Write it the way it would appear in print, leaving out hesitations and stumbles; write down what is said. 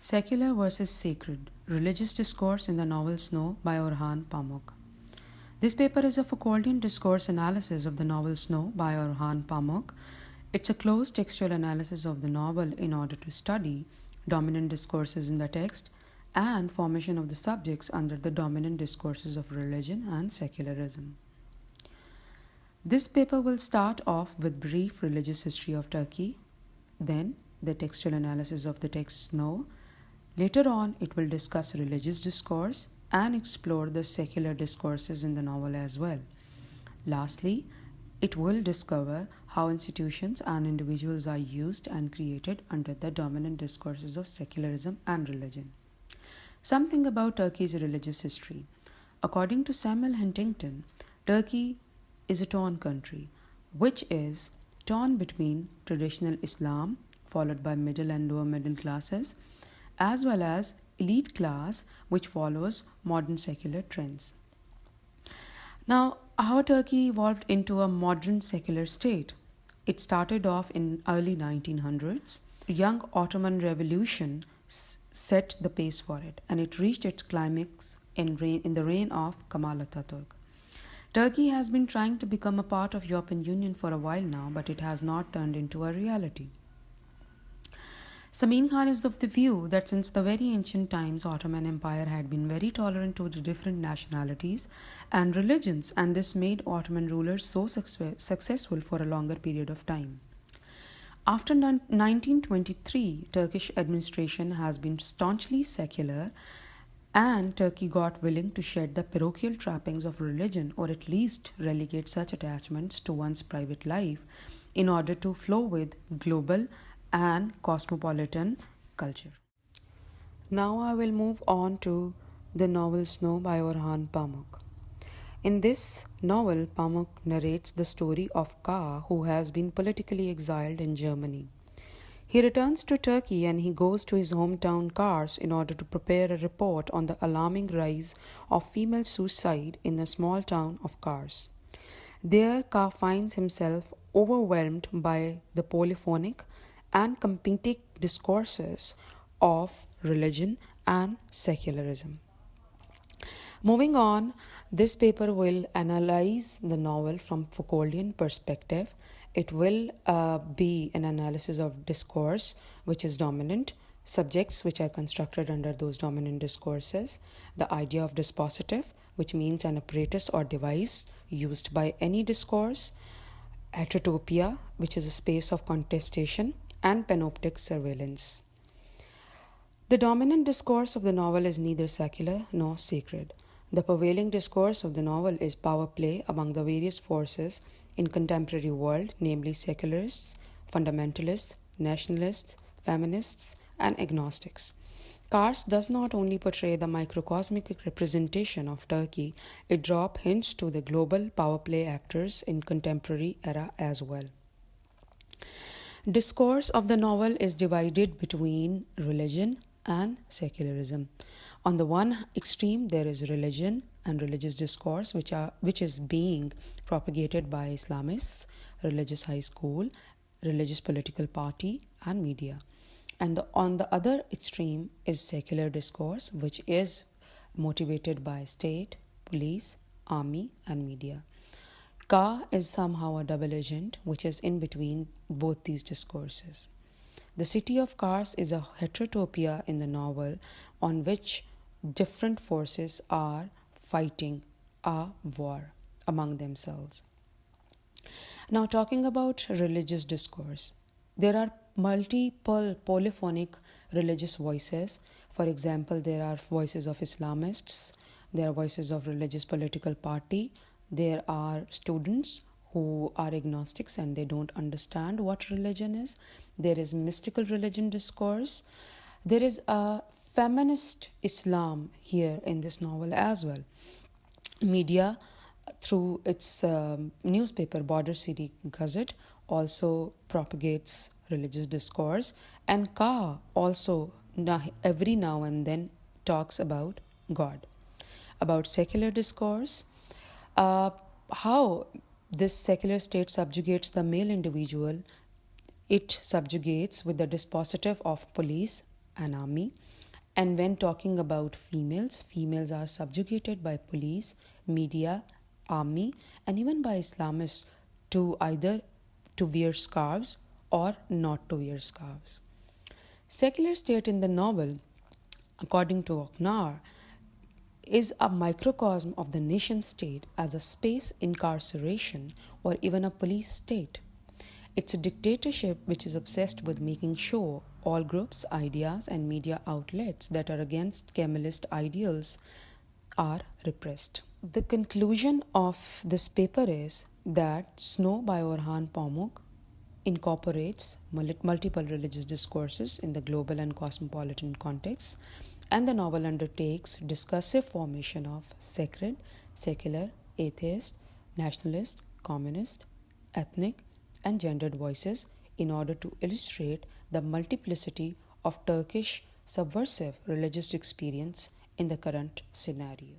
Secular versus Sacred: Religious Discourse in the Novel Snow by Orhan Pamuk. This paper is a Foucauldian discourse analysis of the novel Snow by Orhan Pamuk. It's a close textual analysis of the novel in order to study dominant discourses in the text and formation of the subjects under the dominant discourses of religion and secularism. This paper will start off with brief religious history of Turkey, then the textual analysis of the text Snow. Later on, it will discuss religious discourse and explore the secular discourses in the novel as well. Lastly, it will discover how institutions and individuals are used and created under the dominant discourses of secularism and religion. Something about Turkey's religious history. According to Samuel Huntington, Turkey is a torn country, which is torn between traditional Islam, followed by middle and lower middle classes, as well as elite class, which follows modern secular trends. Now, how Turkey evolved into a modern secular state? It started off in early 1900s. Young Ottoman Revolution set the pace for it, and it reached its climax in the reign of Kemal Atatürk. Turkey has been trying to become a part of European Union for a while now, but it has not turned into a reality. Samin Khan is of the view that since the very ancient times, Ottoman Empire had been very tolerant to the different nationalities and religions, and this made Ottoman rulers so successful for a longer period of time. After 1923, Turkish administration has been staunchly secular, and Turkey got willing to shed the parochial trappings of religion, or at least relegate such attachments to one's private life in order to flow with global and cosmopolitan culture. Now I will move on to the novel Snow by Orhan Pamuk. In this novel, Pamuk narrates the story of Ka, who has been politically exiled in Germany. He returns to Turkey and he goes to his hometown Kars in order to prepare a report on the alarming rise of female suicide in the small town of Kars. There, Ka finds himself overwhelmed by the polyphonic and competing discourses of religion and secularism. Moving on, this paper will analyze the novel from Foucauldian perspective. It will be an analysis of discourse, which is dominant, subjects which are constructed under those dominant discourses, the idea of dispositive, which means an apparatus or device used by any discourse, heterotopia, which is a space of contestation, and panoptic surveillance. The dominant discourse of the novel is neither secular nor sacred. The prevailing discourse of the novel is power play among the various forces in contemporary world, namely secularists, fundamentalists, nationalists, feminists, and agnostics. Kars does not only portray the microcosmic representation of Turkey, it drops hints to the global power play actors in contemporary era as well. Discourse of the novel is divided between religion and secularism. On the one extreme, there is religion and religious discourse, which is being propagated by Islamists, religious high school, religious political party, and media. And on the other extreme is secular discourse, which is motivated by state, police, army, and media. Ka is somehow a double agent, which is in between both these discourses. The city of Kars is a heterotopia in the novel on which different forces are fighting a war among themselves. Now, talking about religious discourse, there are multiple polyphonic religious voices. For example, there are voices of Islamists, there are voices of religious political party, there are students who are agnostics and they don't understand what religion is. There is mystical religion discourse. There is a feminist Islam here in this novel as well. Media, through its newspaper Border City Gazette, also propagates religious discourse, and Ka also every now and then talks about God. About secular discourse, how this secular state subjugates the male individual. It subjugates with the dispositive of police an army. And when talking about females, females are subjugated by police, media, army, and even by Islamists to either to wear scarves or not to wear scarves. Secular state in the novel, according to Oknar, is a microcosm of the nation state as a space incarceration or even a police state. It's a dictatorship which is obsessed with making sure all groups, ideas, and media outlets that are against Kemalist ideals are repressed. The conclusion of this paper is that Snow by Orhan Pamuk incorporates multiple religious discourses in the global and cosmopolitan context, and the novel undertakes discursive formation of sacred, secular, atheist, nationalist, communist, ethnic, and gendered voices in order to illustrate the multiplicity of Turkish subversive religious experience in the current scenario.